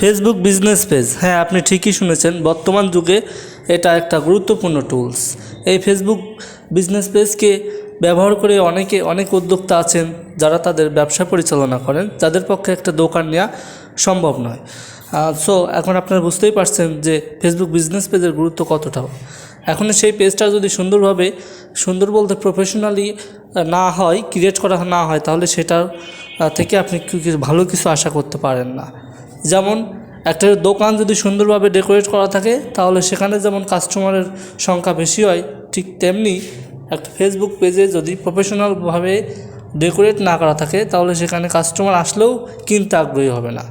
Facebook business page, হ্যাঁ আপনি ঠিকই শুনেছেন। বর্তমান যুগে এটা একটা গুরুত্বপূর্ণ টুলস। এই ফেসবুক বিজনেস পেজকে ব্যবহার করে অনেক উদ্যোক্তা আছেন যারা তাদের ব্যবসা পরিচালনা করেন, যাদের পক্ষে একটা দোকান নেওয়া সম্ভব নয়। সো এখন আপনারা বুঝতেই পারছেন যে ফেসবুক বিজনেস পেজের গুরুত্ব কতটা। এখন সেই পেজটা যদি সুন্দর বলতে প্রফেশনালি না হয়, ক্রিয়েট করা না হয়, তাহলে সেটার থেকে আপনি ভালো কিছু আশা করতে পারেন না। যেমন একটা দোকান যদি সুন্দরভাবে ডেকোরেট করা থাকে, তাহলে সেখানে যেমন কাস্টমারের সংখ্যা বেশি হয়, ঠিক তেমনি একটা ফেসবুক পেজে যদি প্রফেশনালভাবে ডেকোরেট না করা থাকে, তাহলে সেখানে কাস্টমার আসলেও কিনতে আগ্রহী হবে না।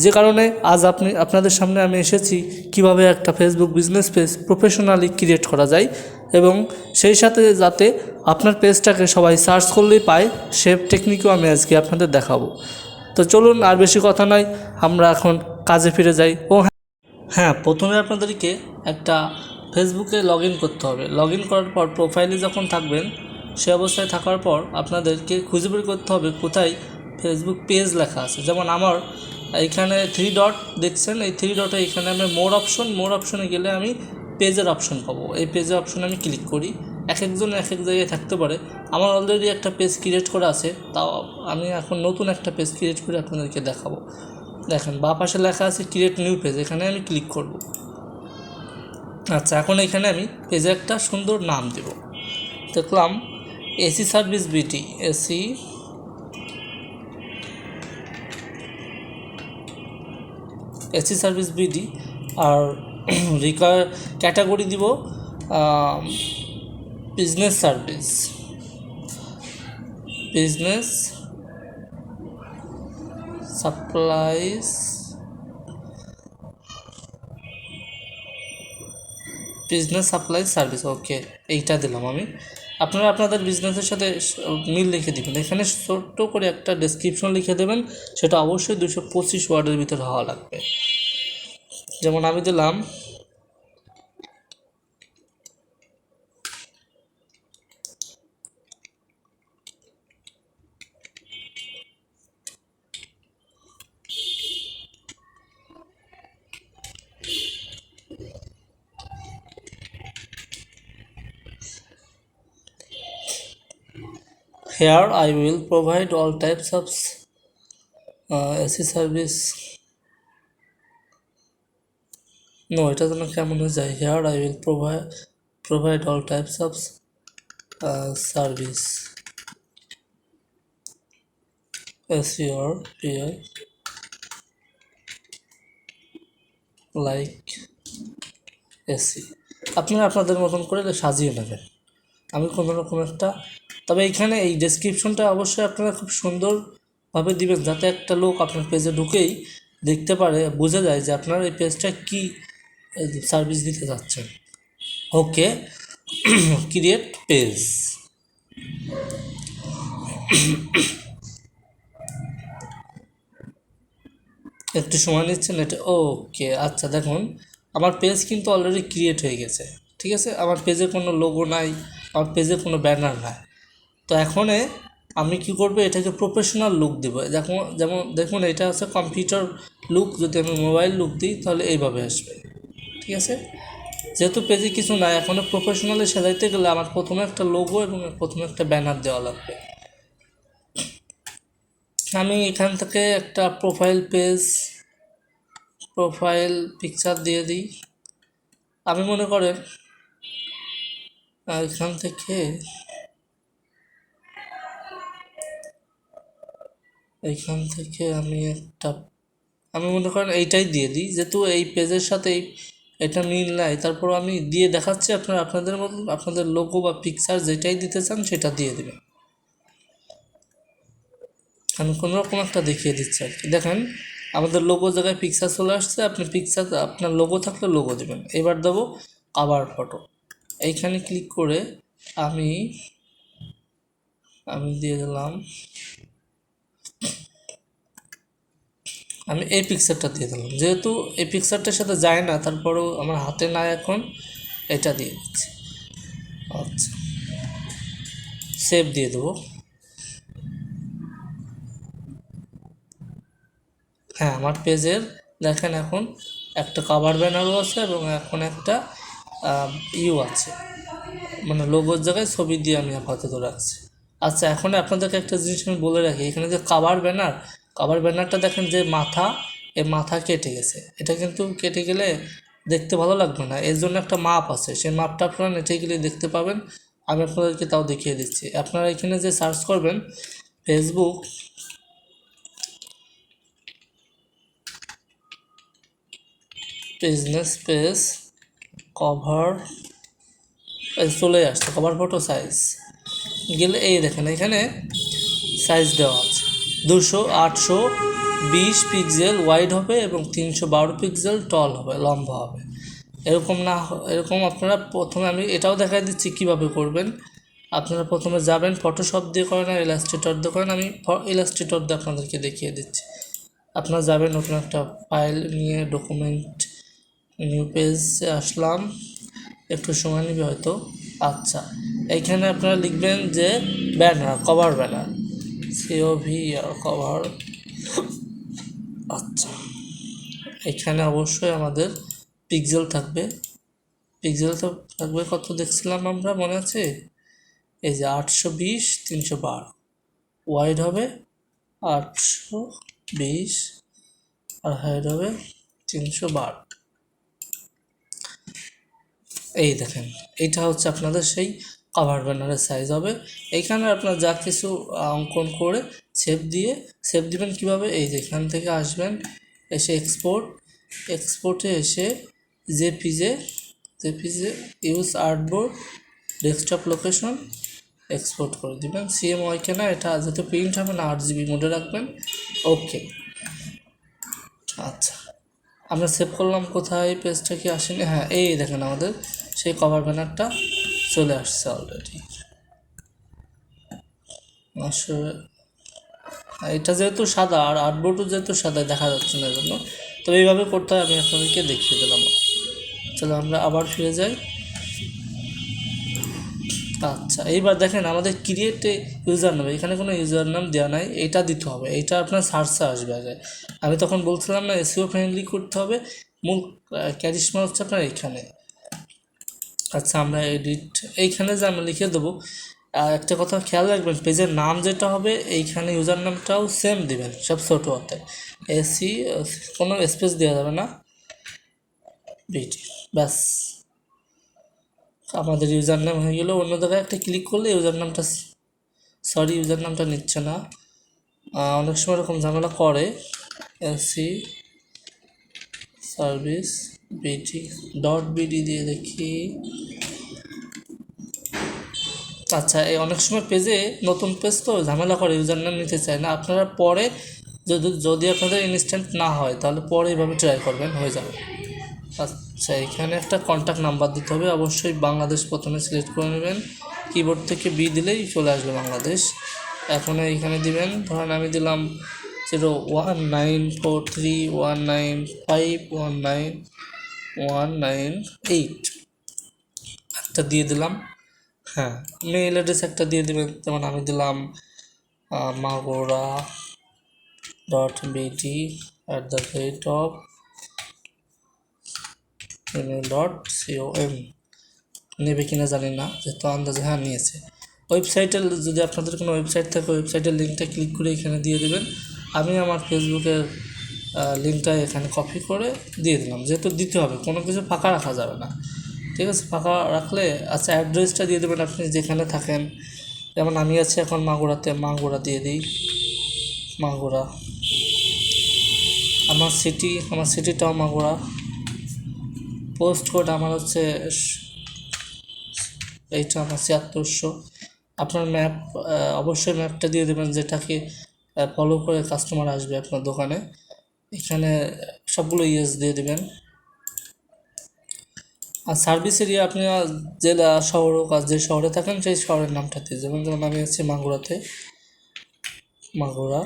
যে কারণে আজ আপনাদের সামনে আমি এসেছি কিভাবে একটা Facebook business page professionally create করা যায়, এবং সেই সাথে যাতে আপনার পেজটাকে সবাই সার্চ করলেই পায়, সে টেকনিকও আমি আজকে আপনাদের দেখাবো। তো চলুন, আর বেশি কথা নয়, আমরা এখন কাজে ফিরে যাই। হ্যাঁ, প্রথমে আপনাদেরকে একটা ফেসবুকে লগ ইন করতে হবে। লগ ইন করার পর প্রোফাইলে যখন থাকবেন, সে অবস্থায় থাকার পর আপনাদেরকে খুঁজে বের করতে হবে কোথায় ফেসবুক পেজ লেখা আছে। যেমন আমার এইখানে 3 ডট দেখছেন, এই 3 ডটে এখানে আমি মোর অপশনে গেলে আমি পেজের অপশন পাবো। এই পেজের অপশনে আমি ক্লিক করি। এক একজন এক এক জায়গায় থাকতে পারে। আমার অলরেডি একটা পেজ ক্রিয়েট করা আছে, তাও আমি এখন নতুন একটা পেজ ক্রিয়েট করে আপনাদেরকে দেখাবো। দেখেন বাঁ পাশে লেখা আছে ক্রিয়েট নিউ পেজ, এখানে আমি ক্লিক করব। আচ্ছা, এখন এখানে আমি পেজে একটা সুন্দর নাম দেব। দেখলাম AC service BT, AC service BD. আর ক্যাটাগরি দিব business service, business supplies, business supply service. Okay, এইটা দিলাম আমি। আপনারা আপনাদের বিজনেসের সাথে মিল লিখে দেবেন। এখানে ছোট্ট করে একটা ডেসক্রিপশন লিখে দেবেন, সেটা অবশ্যই 225 ওয়ার্ডের ভিতরে হওয়া লাগবে। যেমন আমি দিলাম here I will provide all types of AC service. No, এটা যেন কেমন হয়ে যায়, here I will provide all types of service AC or PI like AC। আপনারা আপনাদের মতন করে সাজিয়ে নেবেন। আমি কোনো রকম একটা, তবে এইখানে এই ডেসক্রিপশনটা অবশ্যই আপনারা খুব সুন্দরভাবে দিবেন, যাতে একটা লোক আপনার পেজে ঢুকেই দেখতে পারে, বোঝা যায় যে আপনার এই পেজটা কী সার্ভিস দিতে যাচ্ছেন। ওকে, ক্রিয়েট পেজ। একটু সময় নিচ্ছেন এটা। ওকে, আচ্ছা দেখুন আমার পেজ কিন্তু অলরেডি ক্রিয়েট হয়ে গেছে। ঠিক আছে, আমার পেজে কোনো লোগো নাই, আমার পেজে কোনো ব্যানার নাই। তো এখন আমি কি করব, এটাকে প্রফেশনাল লুক দেবো। দেখুন এটা আছে কম্পিউটার লুক, যদি আমি মোবাইল লুক দিই তাহলে এইভাবে আসবে। ঠিক আছে, যেহেতু পেজে কিছু নাই, এখনও প্রফেশনালি সাজাইতে গেলে আমার প্রথমে একটা লোগো এবং প্রথমে একটা ব্যানার দেওয়া লাগবে। আমি এখান থেকে একটা প্রোফাইল পিকচার দিয়ে দিই। আমি মনে করেন এখান থেকে আমি মনে করেন এইটাই দিয়ে দিই, যেহেতু এই পেজের সাথে এটা মিল নাই, তারপর আমি দিয়ে দেখাচ্ছি। আপনারা আপনাদের মতন আপনাদের লোগো বা পিকচার যেটাই দিতে চান সেটা দিয়ে দেবেন। আমি কোনো রকম একটা দেখিয়ে দিচ্ছি আর কি। দেখেন আমাদের লোগো জায়গায় পিকচার চলে আসছে। আপনি পিকচার, আপনার লোগো থাকলে লোগো দেবেন। এবার দেবো কভার ফটো। এইখানে ক্লিক করে আমি দিয়ে দিলাম, আমি এই পিকচারটা দিয়ে দিলাম। যেহেতু এই পিকচারটার সাথে যায় না, তারপরেও আমার হাতে নাই এখন, এটা দিয়ে দিচ্ছি। আচ্ছা, সেভ দিয়ে দেবো। হ্যাঁ, আমার পেজের দেখেন এখন একটা কভার ব্যানারও আছে এবং এখন একটা আছে, মানে লোগোর জায়গায় ছবি দিয়ে আমি আপাতত রাখছি। আচ্ছা, এখন আপনাদেরকে একটা জিনিস আমি বলে রাখি, এখানে যে কাভার ব্যানারটা দেখেন যে মাথা, এই মাথা কেটে গেছে। এটা কিন্তু কেটে গেলে দেখতে ভালো লাগবে না, এর জন্য একটা মাপ আছে, সেই মাপটা আপনারা নেটে গেলে দেখতে পাবেন। আমি আপনাদেরকে তাও দেখিয়ে দিচ্ছি। আপনারা এখানে যে সার্চ করবেন ফেসবুক বিজনেস পেজ কভার, চলে আসছে কভার ফটো সাইজ, গেলে এই দেখেন এখানে সাইজ দেওয়া আছে 820 পিক্সেল ওয়াইড হবে এবং 312 পিক্সেল টল হবে, লম্বা হবে। এরকম না, এরকম আপনারা প্রথমে, আমি এটাও দেখাই দিচ্ছি কিভাবে করবেন। আপনারা প্রথমে যাবেন, ফটোশপ দিয়ে করেন আর ইলাস্ট্রেটর দিয়ে করেন, আমি ইলাস্ট্রেটর দিয়ে আপনাদেরকে দেখিয়ে দিচ্ছি। আপনারা যাবেন, নতুন একটা ফাইল নিয়ে ডকুমেন্ট, নিউ পেজে আসলাম, একটু সময় নেবে হয়তো। আচ্ছা, এইখানে আপনারা লিখবেন যে banner, cover banner, COV cover. আচ্ছা, এখানে অবশ্যই আমাদের পিক্সেল থাকবে। পিক্সেল তো থাকবে কত দেখছিলাম আমরা, মনে আছে? এই যে 820 312, ওয়াইড হবে 820 আর হাইট হবে 312। এই দেখেন, এইটা হচ্ছে আপনাদের সেই কভার ব্যানারের সাইজ হবে। এইখানে আপনার যা কিছু অঙ্কন করে সেভ দিবেন কীভাবে, এই যে এখান থেকে আসবেন, এসে এক্সপোর্টে এসে JPJ use artboard desktop location export করে দিবেন। CMYK কেনা, এটা যাতে প্রিন্ট হবে না, 8GB মোডে রাখবেন। ওকে, আচ্ছা, আমরা সেভ করলাম কোথায়, পেজটা কি আসেনি? হ্যাঁ, এই দেখেন আমাদের সেই কভার ব্যানারটা চলে আসছে অলরেডি। আসলে এটা যেহেতু সাদা আর আর্টবোর্ডও যেহেতু সাদা, দেখা যাচ্ছে না, জন্য তো এইভাবে করতে হয়, আমি আপনাদেরকে দেখিয়ে দিলাম। চলো আমরা আবার ফিরে যাই। আচ্ছা, এইবার দেখেন আমাদের ক্রিয়েট ইউজার নাম, এখানে কোনো ইউজার নাম দেওয়া নাই, এটা দিতে হবে, এটা আপনার সার্চে আসবে আগে। আমি তখন বলছিলাম না SEO ফ্রেন্ডলি করতে হবে, মূল ক্যারিশমা হচ্ছে আপনার এখানে। আচ্ছা, আমরা এইখানে যে আমরা লিখে দেবো। একটা কথা খেয়াল রাখবেন, পেজের নাম যেটা হবে এইখানে ইউজার নামটাও সেম দিবেন, সব ছোটো হাতে, SE, কোনো স্পেস দেওয়া যাবে না, BT, ব্যাস আমাদের ইউজার নাম হয়ে গেল। অন্য জায়গায় একটা ক্লিক করলে ইউজার নামটা নিচ্ছে না, অনেক সময় এরকম ঝামেলা করে। SE সার্ভিস BT.BD দিয়ে দেখি। আচ্ছা, এই অনেক সময় পেজে নতুন পেজ তো ঝামেলা করে, ইউজার নাম নিতে চায় না। আপনারা পরে যদি আপনাদের ইনস্ট্যান্ট না হয় তাহলে পরে এইভাবে ট্রাই করবেন, হয়ে যাবে। আচ্ছা, এখানে একটা কন্ট্যাক্ট নাম্বার দিতে হবে, অবশ্যই বাংলাদেশ প্রথমে সিলেক্ট করে নেবেন, কিবোর্ড থেকে B দিলেই চলে আসবে বাংলাদেশ। এখন এইখানে দিবেন, ধরেন আমি দিলাম 019431951918 একটা দিয়ে দিলাম। হ্যাঁ, মেইল অ্যাড্রেস একটা দিয়ে দেবেন, যেমন আমি দিলাম magora.BD@gmail.com। নেবে কিনা জানি না, যেহেতু আন্দাজে হ্যাঁ নিয়েছে। ওয়েবসাইটের, যদি আপনাদের কোনো ওয়েবসাইট থাকে ওয়েবসাইটের লিঙ্কটা ক্লিক করে এখানে দিয়ে দেবেন। আমি আমার ফেসবুকের লিঙ্কটা এখানে কপি করে দিয়ে দিলাম, যেহেতু দিতে হবে, কোনো কিছু ফাঁকা রাখা যাবে না, ঠিক আছে? ফাঁকা রাখলে, আচ্ছা, অ্যাড্রেসটা দিয়ে দেবেন আপনি যেখানে থাকেন। যেমন আমি আছি এখন মাগুরাতে, মাগুরা দিয়ে দিই, মাগুরা। আমার সিটিটাও মাগুরা। পোস্ট কোড আমার হচ্ছে এইটা, আমার 7600। আপনার ম্যাপ, অবশ্যই ম্যাপটা দিয়ে দেবেন যেটাকে ফলো করে কাস্টমার আসবে আপনার দোকানে। এখানে সবগুলো ইয়েস দিয়ে দেবেন। আর সার্ভিস এরিয়া আপনি জেলা, শহর, যে শহরে থাকেন সেই শহরের নামটা দিয়ে দেবেন। যেমন আমি আছি মাগুরাতে, মাগুরা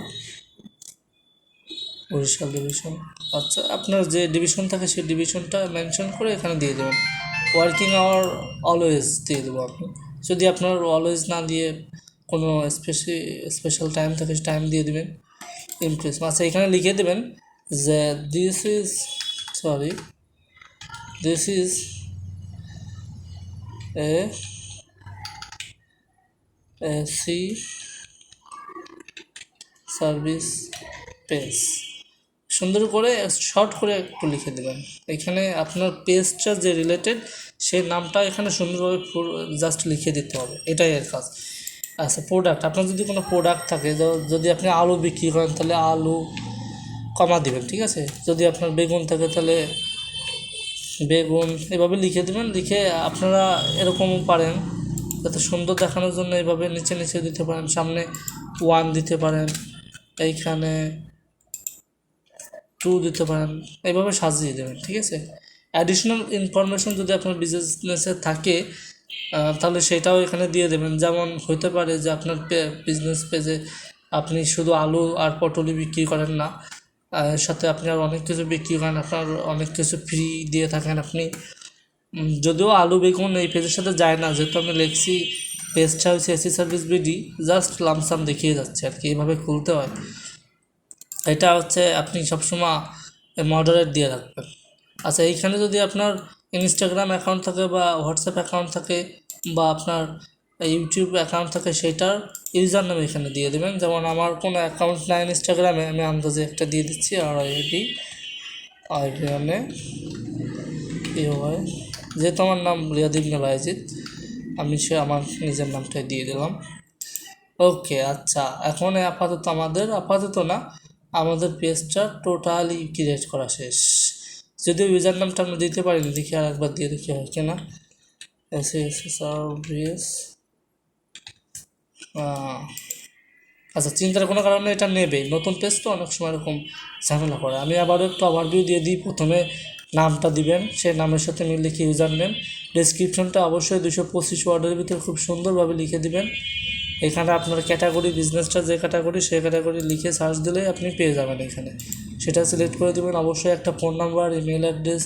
বরিশাল ডিভিশন। আচ্ছা, আপনার যে ডিভিশন থাকে সেই ডিভিশনটা মেনশন করে এখানে দিয়ে দেবেন। ওয়ার্কিং আওয়ার অলওয়েজ দিয়ে দেবো আপনি, যদি আপনার অলওয়েজ না দিয়ে কোনো স্পেশাল টাইম থাকে টাইম দিয়ে দেবেন। ইমপ্রেস, আচ্ছা, এখানে লিখে দেবেন that this is a C service page. সুন্দর করে শর্ট করে একটু লিখে দেবেন। এখানে আপনার পেজটা যে রিলেটেড সেই নামটা এখানে সুন্দরভাবে জাস্ট লিখে দিতে হবে, এটাই এর কাজ। আচ্ছা, প্রোডাক্ট, আপনার যদি কোনো প্রোডাক্ট থাকে, যদি আপনি আলু বিক্রি করেন তাহলে আলু কমা দিবেন, ঠিক আছে। যদি আপনার বেগুন থাকে তাহলে বেগুন, এভাবে লিখে দেবেন। লিখে আপনারা এরকমও পারেন, যাতে সুন্দর দেখানোর জন্য এভাবে নিচে নিচে দিতে পারেন, সামনে 1 দিতে পারেন, এইখানে 2 দিতে পারেন, এইভাবে সাজিয়ে দেবেন, ঠিক আছে। অ্যাডিশনাল ইনফরমেশন যদি আপনার বিজনেসে থাকে তাহলে সেটাও এখানে দিয়ে দেবেন। যেমন হতে পারে যে আপনার বিজনেস পেজে আপনি শুধু আলু আর পটলই বিক্রি করেন না, এর সাথে আপনি আর অনেক কিছু বিক্রি করেন, আপনার অনেক কিছু ফ্রি দিয়ে থাকেন আপনি। যদিও আলু বেগুন এই পেজের সাথে যায় না, যেহেতু আমি লিখছি পেজটা হচ্ছে AC service BD, just lump sum দেখিয়ে যাচ্ছে আর কি, এভাবে খুলতে হয়। এটা হচ্ছে আপনি সবসময় মডারেট দিয়ে রাখবেন। আচ্ছা, এইখানে যদি আপনার ইনস্টাগ্রাম অ্যাকাউন্ট থাকে বা হোয়াটসঅ্যাপ অ্যাকাউন্ট থাকে বা আপনার ইউটিউব অ্যাকাউন্ট থাকে, সেটার ইউজার নাম এখানে দিয়ে দেবেন। যেমন আমার কোনো অ্যাকাউন্ট নাই ইনস্টাগ্রামে, আমি আন্দাজে একটা দিয়ে দিচ্ছি, আর এখানে কী হয়, যেহেতু আমার নাম রিয়াদ ইবনে বাইজিদ, আমি আমার নিজের নামটাই দিয়ে দিলাম। ওকে, আচ্ছা, এখন আপাতত না, আমাদের পেজটা টোটালি ক্রিয়েট করা শেষ। যদিও ইউজার নামটা আমরা দিতে পারিনি, দেখি আর একবার দিয়ে দেখি হয় কিনা। সার্ভিস, আচ্ছা, চিন্তার কোনো কারণে এটা নেবে, নতুন পেজ তো অনেক সময় এরকম ঝামেলা করে। আমি আবারও একটু ওভারভিউ দিয়ে দিই। প্রথমে নামটা দিবেন, সেই নামের সাথে মিল লিখে ইউজার নেম, ডেসক্রিপশনটা অবশ্যই 225 ওয়ার্ডের ভিতরে খুব সুন্দরভাবে লিখে দিবেন। এখানে আপনার ক্যাটাগরি, বিজনেসটা যে ক্যাটাগরি, সেই ক্যাটাগরি লিখে সার্চ দিলেই আপনি পেয়ে যাবেন। এখানে সেটা সিলেক্ট করে দেবেন। অবশ্যই একটা ফোন নাম্বার, ইমেল অ্যাড্রেস,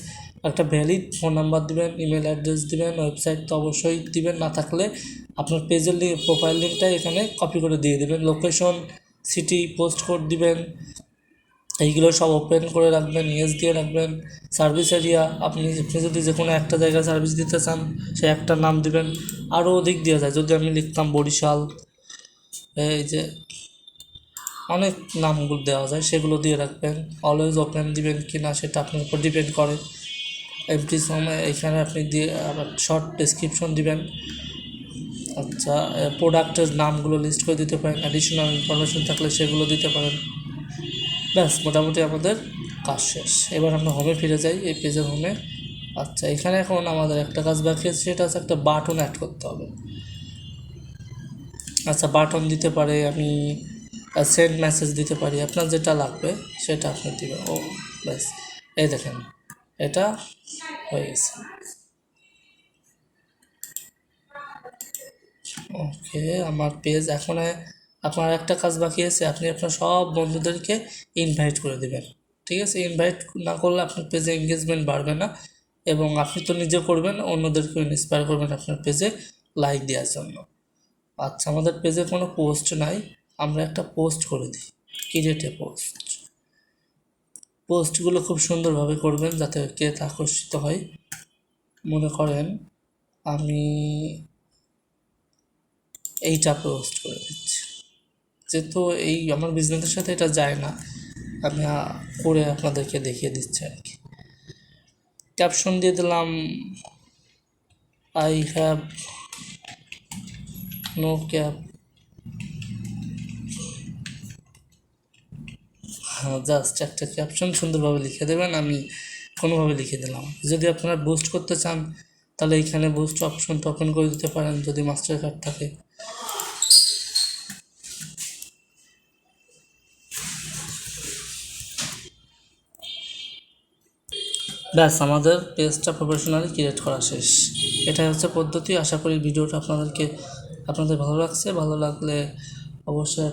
একটা ভ্যালিড ফোন নাম্বার দিবেন, ইমেল অ্যাড্রেস দিবেন, ওয়েবসাইট তো অবশ্যই দিবেন, না থাকলে আপনার পেজের প্রোফাইল লিঙ্কটা এখানে কপি করে দিয়ে দেবেন। লোকেশন, সিটি, পোস্ট কোড দিবেন, এইগুলো সব ওপেন করে রাখবেন, ইয়েস দিয়ে রাখবেন। সার্ভিস এরিয়া, আপনি যদি যে কোনো একটা জায়গায় সার্ভিস দিতে চান, সে একটা নাম দিবেন। আরও অধিক দেওয়া যায়, যদি আমি লিখতাম বরিশাল, এই যে অনেক নামগুলো দেওয়া যায়, সেগুলো দিয়ে রাখবেন। অলওয়েজ ওপেন দিবেন কি না সেটা আপনার উপর ডিপেন্ড করে। এমটি সময় এখানে আপনি দিয়ে আবার শর্ট ডেসক্রিপশন দিবেন। আচ্ছা, প্রোডাক্টের নামগুলো লিস্ট করে দিতে পারেন, অ্যাডিশনাল ইনফরমেশন থাকলে সেগুলো দিতে পারেন। ব্যাস, মোটামুটি আমাদের কাজ শেষ। এবার আমরা হোমে ফিরে যাই, এই পেজের হোমে। আচ্ছা, এখানে এখন আমাদের একটা কাজ বাকি আছে, সেটা হচ্ছে একটা বাটন অ্যাড করতে হবে। আচ্ছা, বাটন দিতে পারে, আমি সেন্ড মেসেজ দিতে পারি, আপনার যেটা লাগবে সেটা আপনি দেবেন। ও ব্যাস, এই দেখেন এটা হয়ে গেছে। ওকে, আমার পেজ এখন আপনার একটা কাজ বাকি আছে, আপনি আপনার সব বন্ধুদেরকে ইনভাইট করে দেবেন, ঠিক আছে। ইনভাইট না করলে আপনার পেজে এঙ্গেজমেন্ট বাড়বে না, এবং আপনি তো নিজে করবেন, অন্যদেরকেও ইন্সপায়ার করবেন আপনার পেজে লাইক দেওয়ার জন্য। আচ্ছা, আমাদের পেজে কোনো পোস্ট নাই, আমরা একটা পোস্ট করে দিই, ক্রিয়েট এ পোস্ট। পোস্টগুলো খুব সুন্দরভাবে করবেন যাতে ক্রেতা আকর্ষিত হয়। মনে করেন আমি এইটা পোস্ট করে দিচ্ছি, যেহেতু এই আমার বিজনেসের সাথে এটা যায় না, আমি করে আপনাদেরকে দেখিয়ে দিচ্ছি আর কি। ক্যাপশন দিয়ে দিলাম, I have no cab. Just একটা ক্যাপশন সুন্দরভাবে লিখে দেবেন, আমি কোনোভাবে লিখে দিলাম। যদি আপনারা বুস্ট করতে চান তাহলে এইখানে বুস্ট অপশনটা ওপেন করে দিতে পারেন, যদি মাস্টার কার্ড থাকে। ব্যাস, আমাদের পেজটা প্রফেশনালি ক্রিয়েট করা শেষ। এটাই হচ্ছে পদ্ধতি। আশা করি ভিডিওটা আপনাদের ভালো লাগছে। ভালো লাগলে অবশ্যই